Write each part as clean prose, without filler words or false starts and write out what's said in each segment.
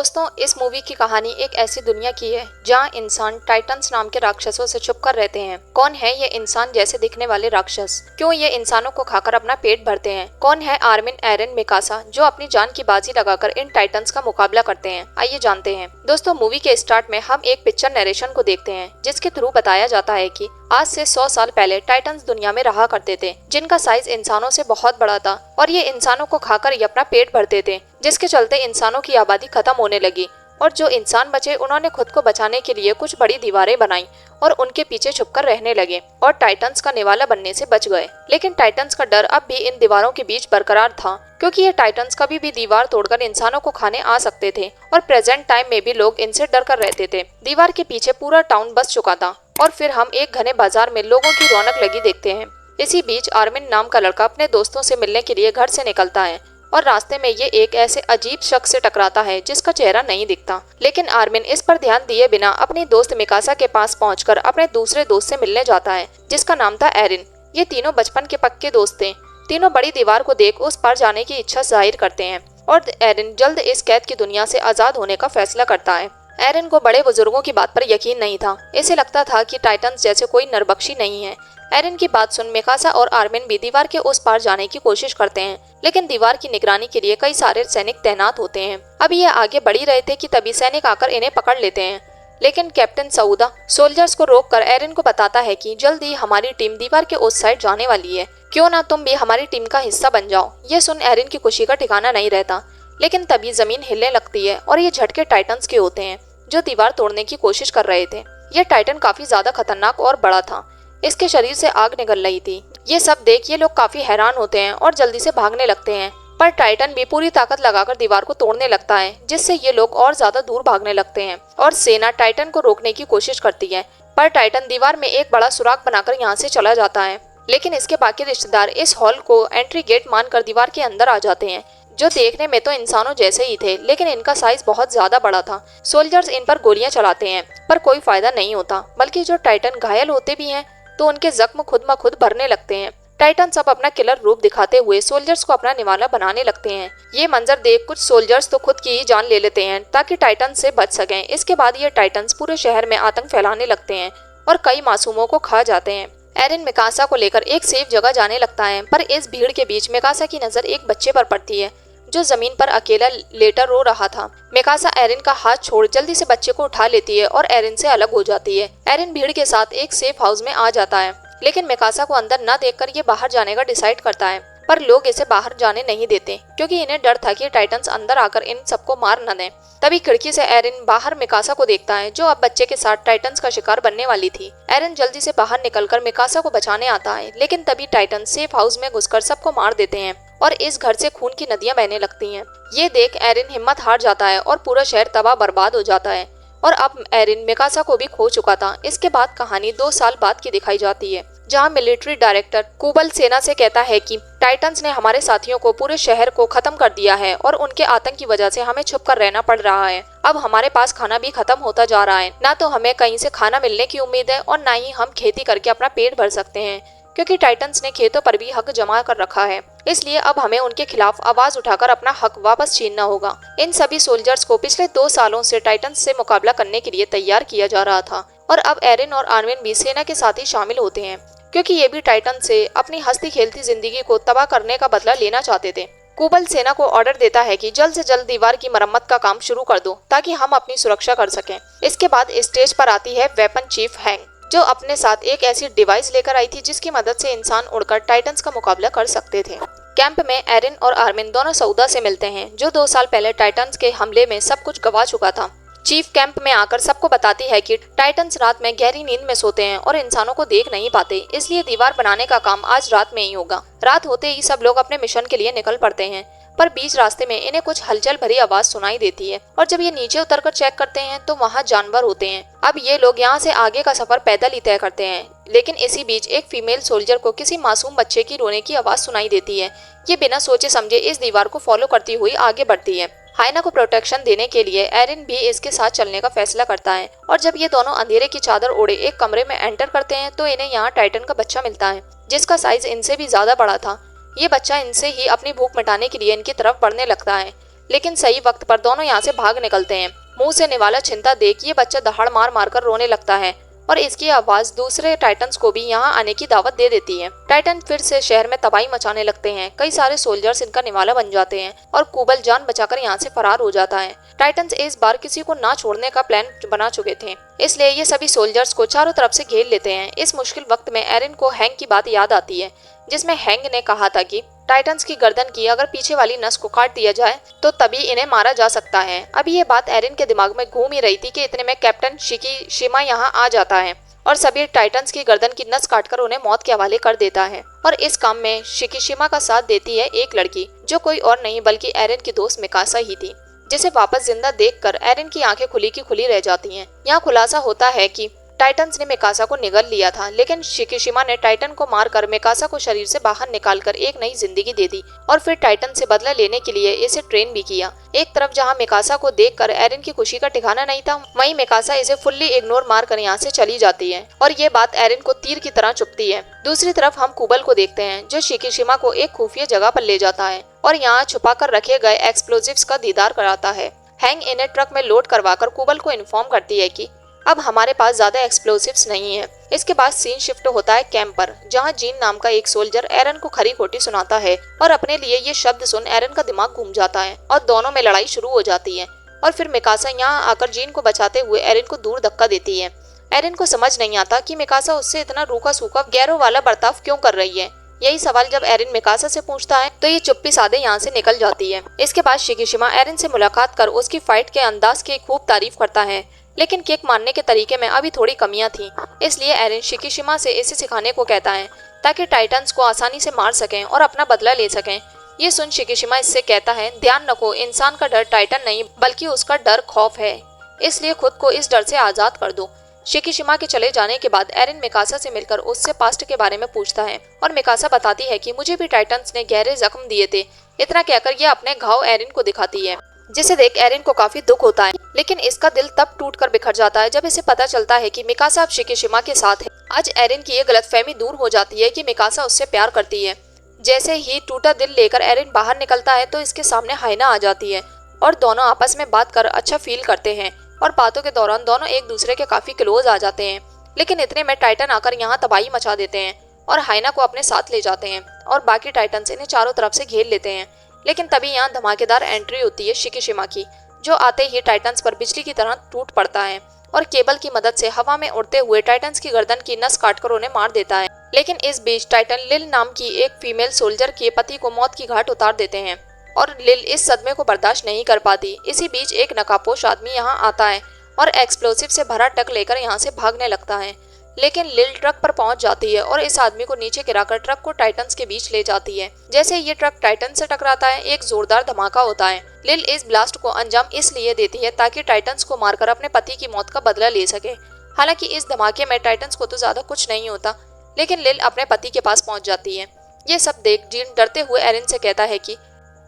दोस्तों, इस मूवी की कहानी एक ऐसी दुनिया की है जहां इंसान टाइटन्स नाम के राक्षसों से छुपकर रहते हैं। कौन है ये इंसान जैसे दिखने वाले राक्षस? क्यों ये इंसानों को खाकर अपना पेट भरते हैं? कौन है आर्मिन, एरन, मिकासा जो अपनी जान की बाजी लगाकर इन टाइटन्स का मुकाबला करते हैं? आइए जानते हैं। दोस्तों, मूवी के स्टार्ट में हम एक पिक्चर नरेशन को देखते हैं जिसके थ्रू बताया जाता है कि आज से 100 साल पहले टाइटन्स दुनिया में रहा करते थे, जिनका साइज इंसानों से बहुत बड़ा था और ये इंसानों को खाकर ही अपना पेट भरते थे, जिसके चलते इंसानों की आबादी खत्म होने लगी। और जो इंसान बचे उन्होंने खुद को बचाने के लिए कुछ बड़ी दीवारें बनाई और उनके पीछे छुपकर रहने लगे और टाइटन्स का निवाला बनने से बच गए। लेकिन टाइटन्स का डर अब भी इन दीवारों के बीच बरकरार था, क्योंकि ये टाइटन्स कभी भी दीवार तोड़कर इंसानों को खाने आ सकते थे और प्रेजेंट टाइम में भी लोग इनसे डर कर रहते थे। दीवार के पीछे पूरा टाउन बस चुका था और फिर हम एक घने बाजार में लोगों की रौनक लगी देखते हैं। इसी बीच आर्मिन नाम का लड़का अपने दोस्तों से मिलने के लिए घर से निकलता है और रास्ते में ये एक ऐसे अजीब शख्स से टकराता है जिसका चेहरा नहीं दिखता। लेकिन आर्मिन इस पर ध्यान दिए बिना अपनी दोस्त मिकासा के पास पहुंचकर अपने दूसरे दोस्त से मिलने जाता है जिसका नाम था एरिन। ये तीनों बचपन के पक्के दोस्त थे। तीनों बड़ी दीवार को देख उस पार जाने की इच्छा जाहिर करते हैं और एरिन जल्द इस कैद की दुनिया से आजाद होने का फैसला करता है। एरिन को बड़े बुजुर्गों की बात पर यकीन नहीं था। इसे लगता था कि टाइटन्स जैसे कोई नरबख्शी नहीं है। एरिन की बात सुन मिकासा और आर्मिन भी दीवार के उस पार जाने की कोशिश करते हैं, लेकिन दीवार की निगरानी के लिए कई सारे सैनिक तैनात होते हैं। अब ये आगे बढ़ ही रहे थे कि तभी सैनिक आकर इन्हें पकड़ लेते हैं। लेकिन कैप्टन सऊदा सोल्जर्स को रोककर एरिन को बताता है कि जल्द ही हमारी टीम दीवार के उस साइड जाने वाली है, क्यों ना तुम भी हमारी टीम का हिस्सा बन जाओ। ये सुन एरिन की खुशी का ठिकाना नहीं रहता, लेकिन तभी जमीन हिलने लगती है और ये झटके टाइटन्स के होते हैं जो दीवार तोड़ने की कोशिश कर रहे थे। ये टाइटन काफी ज्यादा खतरनाक और बड़ा था। इसके शरीर से आग निकल रही थी। ये सब देख ये लोग काफी हैरान होते हैं और जल्दी से भागने लगते हैं, पर टाइटन भी पूरी ताकत लगाकर दीवार को तोड़ने लगता है, जिससे ये लोग और ज्यादा दूर भागने लगते हैं और सेना टाइटन को रोकने की कोशिश करती है। पर टाइटन दीवार में एक बड़ा सुराग बनाकर यहाँ से चला जाता है। लेकिन इसके बाकी रिश्तेदार इस हॉल को एंट्री गेट मानकर दीवार के अंदर आ जाते हैं, जो देखने में तो इंसानों जैसे ही थे, लेकिन इनका साइज बहुत ज्यादा बड़ा था। सोल्जर्स इन पर गोलियां चलाते हैं पर कोई फायदा नहीं होता, बल्कि जो टाइटन घायल होते भी हैं तो उनके जख्म खुद ब खुद भरने लगते हैं। टाइटन सब अपना किलर रूप दिखाते हुए सोल्जर्स को अपना निवाला बनाने लगते हैं। ये मंजर देख कुछ सोल्जर्स तो खुद की ही जान ले लेते हैं ताकि टाइटन से बच सकें। इसके बाद ये टाइटन्स पूरे शहर में आतंक फैलाने लगते हैं और कई मासूमों को खा जाते हैं। एरिन मिकासा को लेकर एक सेफ जगह जाने लगता है, पर इस भीड़ के बीच मिकासा की नजर एक बच्चे पर पड़ती है जो जमीन पर अकेला लेटर रो रहा था। मिकासा एरिन का हाथ छोड़ जल्दी से बच्चे को उठा लेती है और एरिन से अलग हो जाती है। एरिन भीड़ के साथ एक सेफ हाउस में आ जाता है, लेकिन मिकासा को अंदर न देखकर ये बाहर जाने का डिसाइड करता है, पर लोग इसे बाहर जाने नहीं देते क्योंकि इन्हें डर था कि टाइटन्स अंदर आकर इन सबको मार न दें। तभी खिड़की से एरिन बाहर मिकासा को देखता है जो अब बच्चे के साथ टाइटन्स का शिकार बनने वाली थी। एरिन जल्दी से बाहर निकलकर मिकासा को बचाने आता है, लेकिन तभी टाइटन सेफ हाउस में घुसकर सबको मार देते हैं और इस घर से खून की नदियां बहने लगती हैं। ये देख एरिन हिम्मत हार जाता है और पूरा शहर तबाह बर्बाद हो जाता है और अब एरिन मिकासा को भी खो चुका था। इसके बाद कहानी 2 साल बाद की दिखाई जाती है, जहां मिलिट्री डायरेक्टर कुबल सेना से कहता है कि टाइटन्स ने हमारे साथियों को पूरे शहर को खत्म कर दिया है और उनके आतंक की वजह से हमें छुप कर रहना पड़ रहा है। अब हमारे पास खाना भी खत्म होता जा रहा है, ना तो हमें कहीं से खाना मिलने की उम्मीद है और ना ही हम खेती करके अपना पेट भर सकते हैं, क्योंकि टाइटन्स ने खेतों पर भी हक जमा कर रखा है। इसलिए अब हमें उनके खिलाफ आवाज उठाकर अपना हक वापस छीनना होगा। इन सभी सोल्जर्स को पिछले 2 सालों से टाइटन्स से मुकाबला करने के लिए तैयार किया जा रहा था और अब एरिन और आर्मिन भी सेना के साथ ही शामिल होते हैं, क्योंकि ये भी टाइटन से अपनी हंसती खेलती जिंदगी को तबाह करने का बदला लेना चाहते थे। कुबल सेना को ऑर्डर देता है कि जल्द से जल्द दीवार की मरम्मत का काम शुरू कर दो ताकि हम अपनी सुरक्षा कर सकें। इसके बाद स्टेज पर आती है वेपन चीफ हैंग, जो अपने साथ एक ऐसी डिवाइस लेकर आई थी जिसकी मदद से इंसान उड़कर टाइटन्स का मुकाबला कर सकते थे। कैंप में एरिन और आर्मिन दोनों सऊदा से मिलते हैं, जो 2 साल पहले टाइटन्स के हमले में सब कुछ गवा चुका था। चीफ कैंप में आकर सबको बताती है कि टाइटन्स रात में गहरी नींद में सोते हैं और इंसानों को देख नहीं पाते, इसलिए दीवार बनाने का काम आज रात में ही होगा। रात होते ही सब लोग अपने मिशन के लिए निकल पड़ते हैं, पर बीच रास्ते में इन्हें कुछ हलचल भरी आवाज सुनाई देती है और जब ये नीचे उतरकर चेक करते हैं तो वहाँ जानवर होते हैं। अब ये लोग यहाँ से आगे का सफर पैदल ही तय करते हैं, लेकिन इसी बीच एक फीमेल सोल्जर को किसी मासूम बच्चे की रोने की आवाज सुनाई देती है। ये बिना सोचे समझे इस दीवार को फॉलो करती हुई आगे बढ़ती है। हाइना को प्रोटेक्शन देने के लिए एरिन भी इसके साथ चलने का फैसला करता है और जब ये दोनों अंधेरे की चादर ओढ़े एक कमरे में एंटर करते हैं तो इन्हें यहाँ टाइटन का बच्चा मिलता है, जिसका साइज इनसे भी ज्यादा बड़ा था। ये बच्चा इनसे ही अपनी भूख मिटाने के लिए इनकी तरफ बढ़ने लगता है, लेकिन सही वक्त पर दोनों यहाँ से भाग निकलते हैं। मुंह से निवाला छिनता देख ये बच्चा दहाड़ मार मार कर रोने लगता है और इसकी आवाज दूसरे टाइटन्स को भी यहाँ आने की दावत दे देती है। टाइटन फिर से शहर में तबाही मचाने लगते हैं। कई सारे सोल्जर्स इनका निवाला बन जाते हैं और कुबल जान बचाकर यहाँ से फरार हो जाता है। टाइटन्स इस बार किसी को ना छोड़ने का प्लान बना चुके थे, इसलिए ये सभी सोल्जर्स को चारों तरफ से घेर लेते हैं। इस मुश्किल वक्त में एरिन को हैंक की बात याद आती है, जिसमें हैंक ने कहा था कि टाइटन्स की गर्दन की अगर पीछे वाली नस को काट दिया जाए तो तभी इन्हें मारा जा सकता है। अभी ये बात एरिन के दिमाग में घूम ही रही थी कि इतने में कैप्टन शिकीशिमा यहाँ आ जाता है और सभी टाइटन्स की गर्दन की नस काटकर उन्हें मौत के हवाले कर देता है। और इस काम में शिकीशिमा का साथ देती है एक लड़की, जो कोई और नहीं बल्कि एरिन की दोस्त मिकासा ही थी, जिसे वापस जिंदा देखकर एरिन की आंखें खुली की खुली रह जाती हैं। यहाँ खुलासा होता है कि टाइटन्स ने मिकासा को निगल लिया था, लेकिन शिकीशिमा ने टाइटन को मारकर मिकासा को शरीर से बाहर निकालकर एक नई जिंदगी दे दी और फिर टाइटन से बदला लेने के लिए इसे ट्रेन भी किया। एक तरफ जहां मिकासा को देखकर एरिन की खुशी का ठिकाना नहीं था, वहीं मिकासा इसे फुल्ली इग्नोर मारकर यहाँ से चली जाती है और ये बात एरिन को तीर की तरह चुभती है। दूसरी तरफ हम कुबल को देखते हैं, जो शिकीशिमा को एक खुफिया जगह पर ले जाता है और यहाँ छुपा कर रखे गए एक्सप्लोजिव्स का दीदार कराता है। हैंग इन्हें ट्रक में लोड करवाकर कुबल को इन्फॉर्म करती है कि अब हमारे पास ज्यादा एक्सप्लोसिव्स नहीं है। इसके बाद सीन शिफ्ट होता है कैंप पर, जहां जीन नाम का एक सोल्जर एरन को खरी खोटी सुनाता है और अपने लिए ये शब्द सुन एरन का दिमाग घूम जाता है और दोनों में लड़ाई शुरू हो जाती है। और फिर मिकासा यहाँ आकर जीन को बचाते हुए एरन को दूर धक्का देती है। एरन को समझ नहीं आता कि मिकासा उससे इतना रूखा सूखा गैरों वाला बर्ताव क्यों कर रही है। यही सवाल जब एरिन मिकासा से पूछता है तो ये चुप्पी साधे यहाँ से निकल जाती है। इसके बाद शिकीशिमा एरिन से मुलाकात कर उसकी फाइट के अंदाज की खूब तारीफ करता है, लेकिन किक मारने के तरीके में अभी थोड़ी कमियां थी। इसलिए एरिन शिकीशिमा से इसे सिखाने को कहता है ताकि टाइटन्स को आसानी से मार सकें और अपना बदला ले सकें। ये सुन शिकीशिमा इससे कहता है, ध्यान रखो, इंसान का डर टाइटन नहीं बल्कि उसका डर खौफ है, इसलिए खुद को इस डर से आजाद कर दो। शिकीशिमा के चले जाने के बाद एरिन मिकासा से मिलकर उससे पास्ट के बारे में पूछता है और मिकासा बताती है कि मुझे भी टाइटन्स ने गहरे जख्म दिए थे। इतना कहकर ये अपने घाव एरिन को दिखाती है, जिसे देख एरिन को काफी दुख होता है, लेकिन इसका दिल तब टूट कर बिखर जाता है जब इसे पता चलता है कि मिकासा अब शिकीशिमा के साथ है। आज एरिन की ये गलतफहमी दूर हो जाती है कि मिकासा उससे प्यार करती है। जैसे ही टूटा दिल लेकर एरिन बाहर निकलता है तो इसके सामने हाइना आ जाती है और दोनों आपस में बात कर अच्छा फील करते हैं और बातों के दौरान दोनों एक दूसरे के काफी क्लोज आ जाते हैं। लेकिन इतने में टाइटन आकर यहाँ तबाही मचा देते हैं और हाइना को अपने साथ ले जाते हैं और बाकी टाइटन्स इन्हें चारों तरफ से घेर लेते हैं। लेकिन तभी यहाँ धमाकेदार एंट्री होती है शिकीशिमा की, जो आते ही टाइटन्स पर बिजली की तरह टूट पड़ता है और केबल की मदद से हवा में उड़ते हुए टाइटन्स की गर्दन की नस काटकर उन्हें मार देता है। लेकिन इस बीच टाइटन लिल नाम की एक फीमेल सोल्जर के पति को मौत की घाट उतार देते हैं और लिल इस सदमे को बर्दाश्त नहीं कर पाती। इसी बीच एक नकाबपोश आदमी यहाँ आता है और एक्सप्लोसिव से भरा ट्रक लेकर यहाँ से भागने लगता है, लेकिन लिल ट्रक पर पहुंच जाती है और इस आदमी को नीचे गिराकर ट्रक को टाइटन्स के बीच ले जाती है। जैसे ये ट्रक टाइटन से टकराता है, एक जोरदार धमाका होता है। लिल इस ब्लास्ट को अंजाम इसलिए देती है ताकि टाइटन्स को मारकर अपने पति की मौत का बदला ले सके। हालांकि इस धमाके में टाइटन्स को तो ज्यादा कुछ नहीं होता, लेकिन लिल अपने पति के पास पहुंच जाती है। ये सब देख जीन डरते हुए एरिन से कहता है कि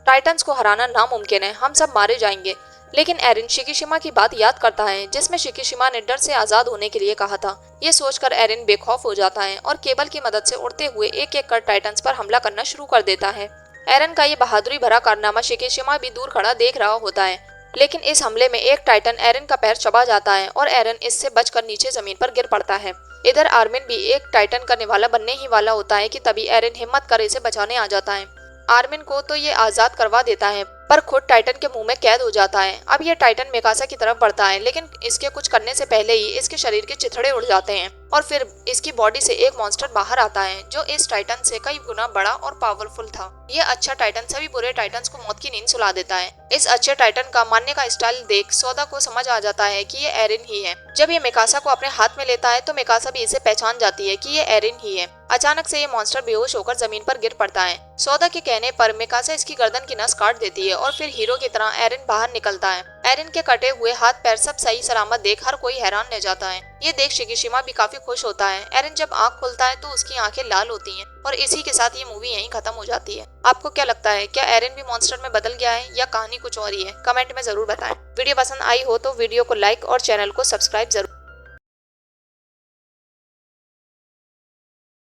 टाइटन्स को हराना नामुमकिन है, हम सब मारे जाएंगे। लेकिन एरिन शिकीशिमा की बात याद करता है, जिसमें शिकीशिमा ने डर से आजाद होने के लिए कहा था। ये सोचकर एरिन बेखौफ हो जाता है और केबल की मदद से उड़ते हुए एक एक कर टाइटन्स पर हमला करना शुरू कर देता है। एरिन का ये बहादुरी भरा कारनामा शिकीशिमा भी दूर खड़ा देख रहा होता है, लेकिन इस हमले में एक टाइटन एरिन का पैर चबा जाता है और एरिन इससे बचकर नीचे जमीन पर गिर पड़ता है। इधर आर्मिन भी एक टाइटन का निवाला बनने ही वाला होता है कि तभी एरिन हिम्मत कर इसे बचाने आ जाता है। आर्मिन को तो ये आजाद करवा देता है, पर खुद टाइटन के मुंह में कैद हो जाता है। अब ये टाइटन मिकासा की तरफ बढ़ता है, लेकिन इसके कुछ करने से पहले ही इसके शरीर के चिथड़े उड़ जाते हैं और फिर इसकी बॉडी से एक मॉन्स्टर बाहर आता है, जो इस टाइटन से कई गुना बड़ा और पावरफुल था। ये अच्छा टाइटन सभी बुरे टाइटन्स को मौत की नींद सुला देता है। इस अच्छे टाइटन का मारने का स्टाइल देख सौदा को समझ आ जाता है कि ये एरिन ही है। जब ये मिकासा को अपने हाथ में लेता है तो मिकासा भी इसे पहचान जाती है कि ये एरिन ही है। अचानक से ये मॉन्स्टर बेहोश होकर जमीन पर गिर पड़ता है। सौदा के कहने पर मिकासा इसकी गर्दन की नस काट देती है और फिर हीरो की तरह एरिन बाहर निकलता है। एरिन के कटे हुए हाथ पैर सब सही सलामत देख हर कोई हैरान रह जाता है। ये देख शिकीशिमा भी काफी खुश होता है। एरिन जब आंख खुलता है तो उसकी आंखें लाल होती हैं और इसी के साथ ये मूवी यहीं खत्म हो जाती है। आपको क्या लगता है, क्या एरिन भी मॉन्स्टर में बदल गया है या कहानी कुछ और ही है? कमेंट में जरूर बताएं। वीडियो पसंद आई हो तो वीडियो को लाइक और चैनल को सब्सक्राइब जरूर